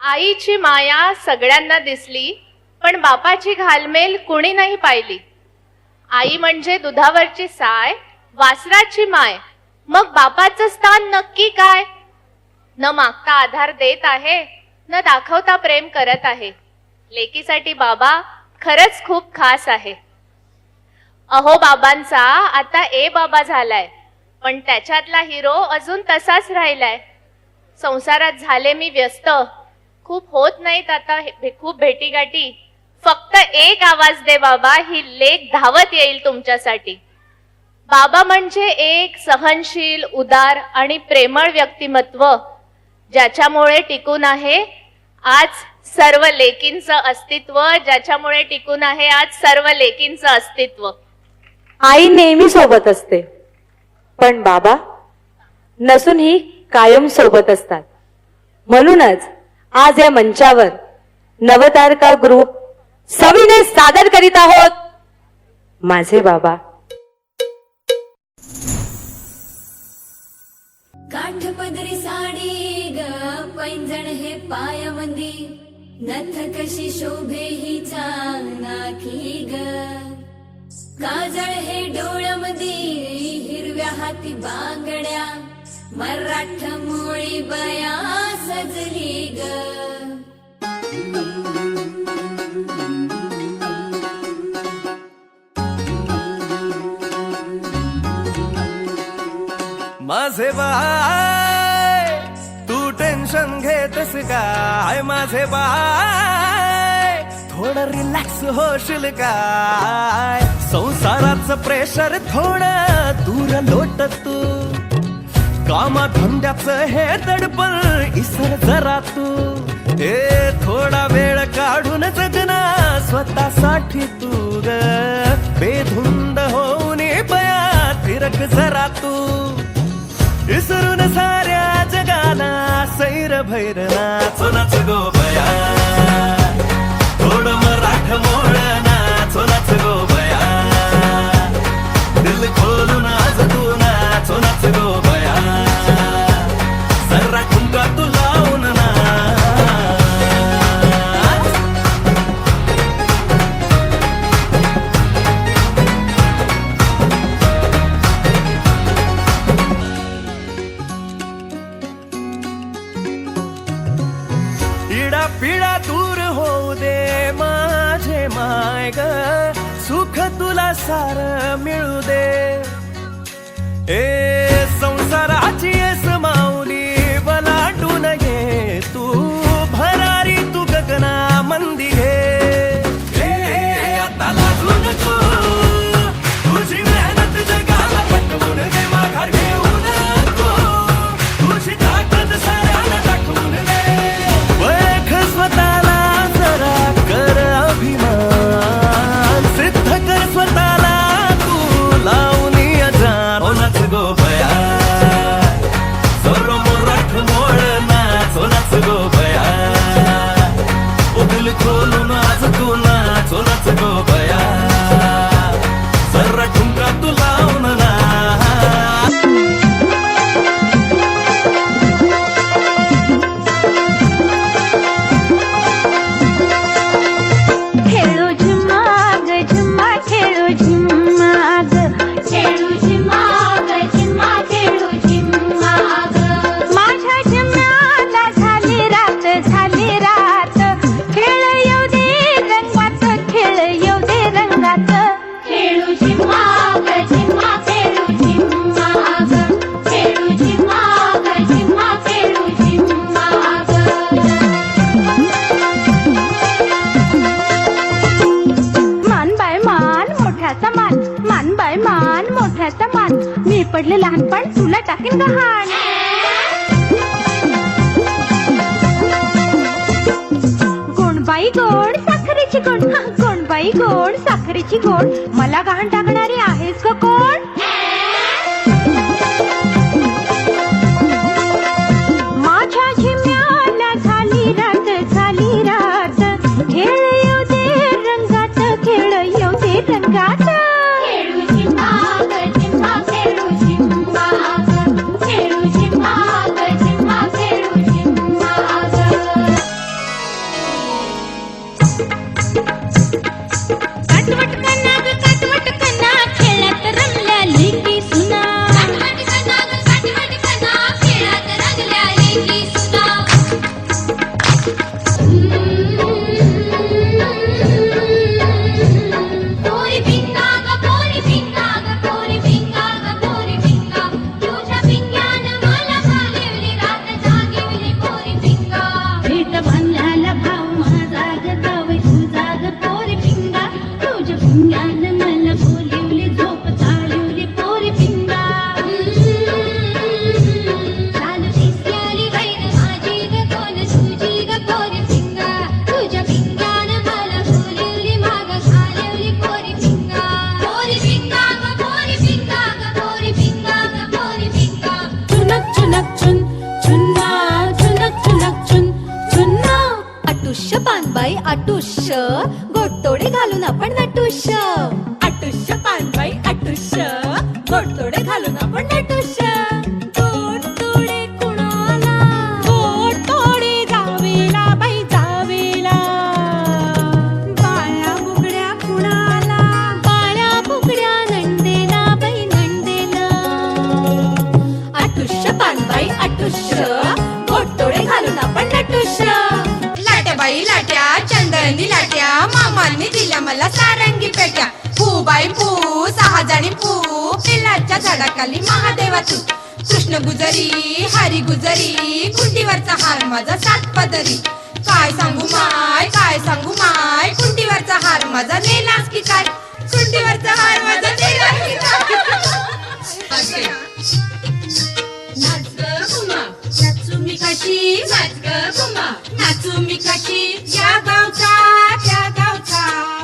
आईची माया सगळ्यांना दिसली, पण बापाची घालमेल कुणी नाही पाहिली. आई म्हणजे दुधावरची साय, वासराची माय, मग बापाचं स्थान नक्की काय? न मागता आधार देत आहे, न दाखवता प्रेम करत आहे. लेकीसाठी बाबा खरंच खूप खास आहे. अहो बाबांचा आता ए बाबा झालाय, पण त्याच्यातला हिरो अजून तसाच राहिलाय. संसारात झाले मी व्यस्त, खूप होत नाहीत आता खूप भेटीगाठी. फक्त एक आवाज दे बाबा, ही लेक धावत येईल तुमच्यासाठी. बाबा म्हणजे एक सहनशील, उदार आणि प्रेमळ व्यक्तिमत्व, ज्याच्यामुळे टिकून आहे आज सर्व लेकींचं अस्तित्व, ज्याच्यामुळे टिकून आहे आज सर्व लेकींचं अस्तित्व. आई नेहमी सोबत असते, पण बाबा नसूनही कायम सोबत असतात. म्हणूनच आज या मंचावर नवतारका ग्रुप सविनय सादर करीत आहोत माझे बाबा. काठपदरी साडी ग पैंजण हे पायामंदी, नथ कशी शोभे हिच्या नाकी ग, काजळ हे डोळ्यामंदी, हिरव्या हाती बांगड्या, मराठ मोळी बया सजली ग. माझे बाय तू टेन्शन घेतस काय? माझे बाय थोडं रिलॅक्स होशील काय? संसाराचं प्रेशर थोडं दूर लोट तू, कामा धंद्याचं हे दडपण इसर जरा तू. ए थोडा वेळ काढून जगना स्वतःसाठी तू ग, बेधुंद होऊन बया फिरक जरा तू. इसरून साऱ्या जगाला सैर भैर नाचो नाच गो बया, थोडं मराठ मोळ नाचो नाच गो बया, दिल खोलून आज तू नाचो नाच गो बया, सर्रा ठुमका तू लावून ना. इडा पिडा दूर होऊ दे माझे माय ग, सुख तुला सार मिळू दे. ए संसाराची येस माऊली बलाटून ये तू, भरारी तू गगना मंदी घे. आता लाजू नको, तुझी मेहनत जगाला पटवून दे, माघार घेऊ नको, तुझी ताकद साऱ्याला दाखवून दे. स्वतःला जरा कर अभिमान, सिद्ध कर स्वतःला तू लावून जा. नाच गो बया, सर्व मोराठ मोळ नाचो नाच गो बया, दिल खोलून आज तू नाचो नाच गो बया, सर्व ठुमका तू लावून ना. मी पडले लहानपण तुला टाकीन गहाण. गोणबाई गोड साखरेची गोड, गोणबाई गोड साखरेची गोड, मला गहाण टाकणारी आहेस ग कोण? माझ्या झिम्याला झाली रात, झाली रात, खेळ येऊ दे रंगात, खेळ येऊ दे रंगात. आटुष्य पानबाई आटुष्य गोडतोडे घालून आपण नटुष्य आटुष्य पानबाई आटुष्य गोडतोडे घालून आपण नटुष्य गोडतोडे कुणाला गोडतोडे जावेला बाई जावेला बाळ्या बुगड्या कुणाला बाळ्या बुगड्या नंदेला बाई नंदेला आटुष्य पानबाई आटुष्य गोडतोडे घालून आपण नटुष्य लाट्या बाई लाट्या चंदनी लाट्या मामांनी दिल्या मला सारंगी पेट्या पू बाई पू 6 जणी पू पिल्लाच्या झाडाखाली महादेवा तू कृष्ण गुजरी हरी गुजरी कुंडीवरचा हार माझा 7 पदरी काय सांगू माय कुंडीवरचा हार माझा नेलास की काय कुंडीवरचा हार माझा नेलास की काय नाच ग घुमा नाचू मी कशी नाच ग घुमा नाचू मी कशी या गावचा त्या गावचा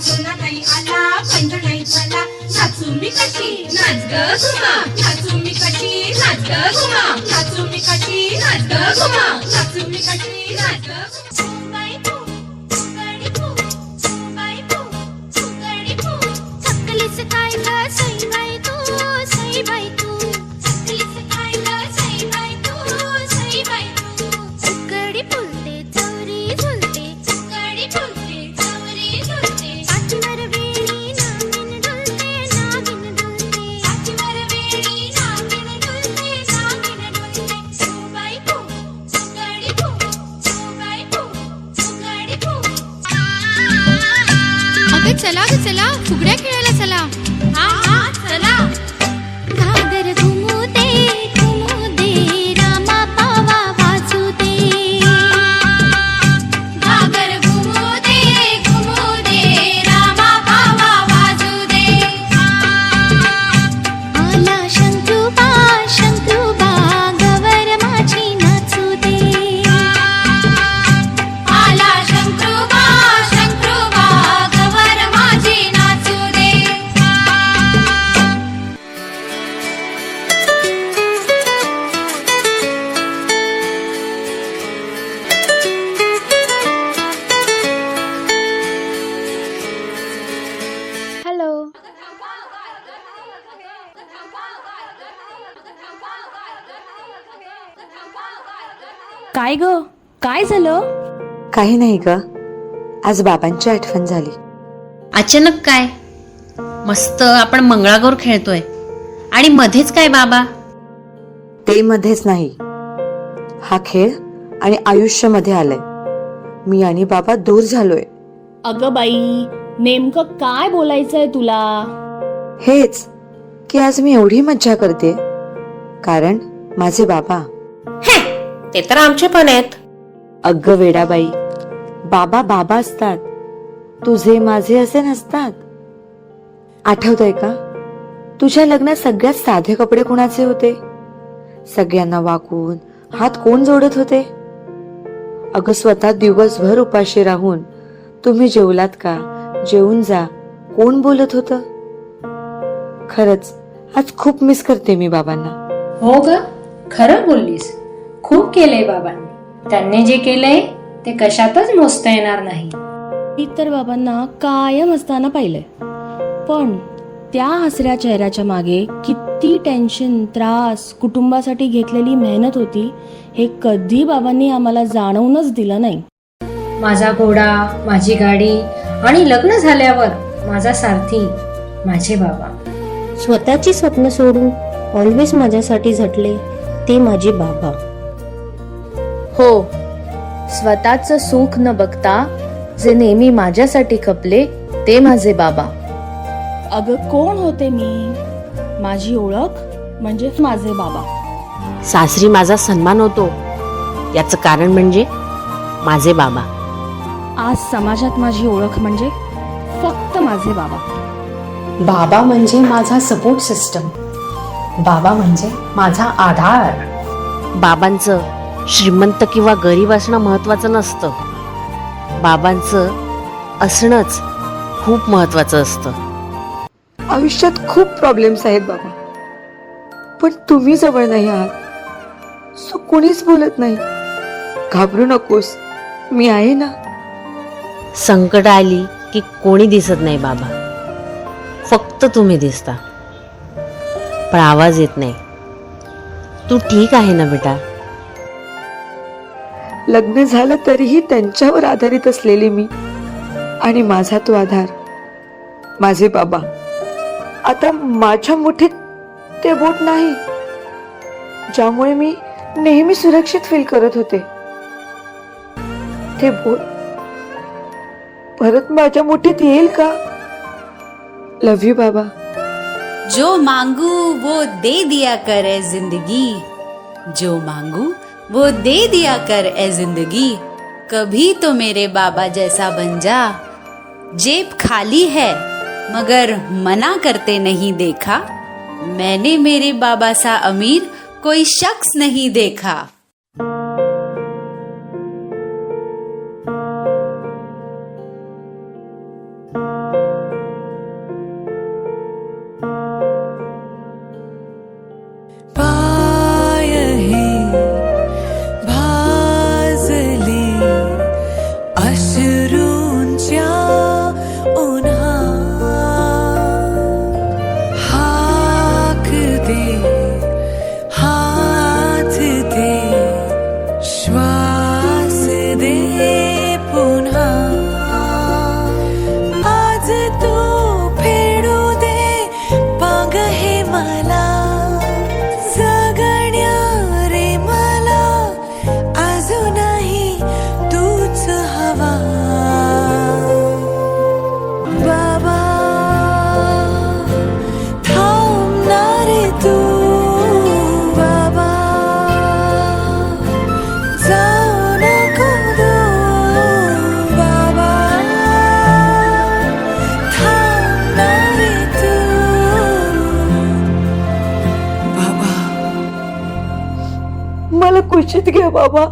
बोला नाही आला पंज नाही झाला नाचू मी कशी नाच ग घुमा नाचू मी कशी नाच ग घुमा नाचू मी कशी नाच ग घुमा नाचू मी कशी नाच ग बाई पू गाडी पू बाई पू गाडी पू चकलीच खायला सई बाई तू चकलीच खायला सई बाई तू उकडी फुलते चवरी झुलते उकडी फुलते चवरी झुलते पाठीवर वेळी नागिन डुलते पाठीवर वेळी नागिन डुलते बाई पू गाडी पू बाई पू गाडी पू अगं चला ग चला फुगड्या खेळायला चला हा चला घागर घुमू दे रामा पावा वाजू दे घागर घुमू दे रामा पावा वाजू दे आला शंकरूबा गवर माझी नाचू दे आला शंकरूबा गवर माझी नाचू दे हॅलो. काय ग काय झालं? काही नाही ग, आज बाबांची आठवण झाली. अचानक काय? मस्त आपण मंगळागौर खेळतोय आणि मध्येच काय बाबा? ते मध्येच नाही, हा खेळ आणि आयुष्य मध्ये आलंय. मी आणि बाबा दूर झालोय. अगं बाई, नेमकं काय बोलायचंय तुला? हेच की आज मी एवढी मज्जा करते कारण माझे बाबा. ते तर आमचे पण आहेत. अगं वेडाबाई, बाबा बाबा असतात, तुझे माझे असे नसतात. आठवतंय का, तुझ्या लग्नात सगळ्यात साधे कपडे कोणाचे होते? सगळ्यांना वाकून हात कोण जोडत होते? अगं स्वतः दिवसभर उपाशी राहून तुम्ही जेवलात का, जेवून जा कोण बोलत होतं? खरंच आज खूप मिस करते मी बाबांना. हो ग, खरं बोललीस. खूप केलंय बाबांनी. त्यांनी जे केलंय ते कशातच मोजता येणार नाही. मी तर बाबांना कायम असताना पाहिलंय, पण त्या हसऱ्या चेहऱ्याच्या मागे किती टेन्शन, त्रास, कुटुंबासाठी घेतलेली मेहनत होती हे कधी बाबांनी आम्हाला जाणवूनच दिलं नाही. माझा घोडा, माझी गाडी आणि लग्न झाल्यावर माझा सारथी माझे बाबा. स्वतःची स्वप्न सोडून ऑलवेज माझ्यासाठी झटले ते माझे बाबा. हो, स्वतःचं सुख न बघता जे नेहमी माझ्यासाठी खपले ते माझे बाबा. अगं कोण होते मी? माझी ओळख म्हणजे माझे बाबा. सासरी माझा सन्मान होतो याचं कारण म्हणजे माझे बाबा. आज समाजात माझी ओळख म्हणजे फक्त माझे बाबा. बाबा म्हणजे माझा सपोर्ट सिस्टम. बाबा म्हणजे माझा आधार. बाबांचं श्रीमंत किंवा गरीब असणं महत्वाचं नसतं. बाबांचं असणंच खूप महत्वाचं असतं. आयुष्यात खूप प्रॉब्लेम्स आहेत बाबा, पण तुम्ही जवळ नाही आहात, सो कोणीच बोलत नाही. घाबरू नकोस, मी आहे ना. संकट आली की कोणी दिसत नाही बाबा, फक्त तुम्ही दिसता, पण आवाज येत नाही. तू ठीक आहे ना बेटा? लग्न झालं तरीही त्यांच्यावर आधारित असलेली मी, आणि माझा तो आधार माझे बाबा. आता माझ्या मुठीत ते बोट नाही ज्यामुळे मी नेहमी सुरक्षित फील करत होते. ते बोट परत माझ्या मुठीत येईल का? लव यू बाबा. जो मांगू वो दे दिया कर ए जिंदगी, जो मांगू वो दे दिया कर ए जिंदगी. कभी तो मेरे बाबा जैसा बन जा. जेब खाली है मगर मना करते नहीं देखा. मैंने मेरे बाबा सा अमीर कोई शख्स नहीं देखा. पाय हे भाजले अश्रूंच्या उन्हात, हाक दे हात दे श्वास दे पुन्हा. आज तू फेडू दे पाग हे मला, जगण्या रे मला अजूनही तूच हवा. बाबा थांबणार तू, बाबा जाऊ नको दूर. बाबा थांबणार तू, बाबा मला कुशीत घ्या बाबा.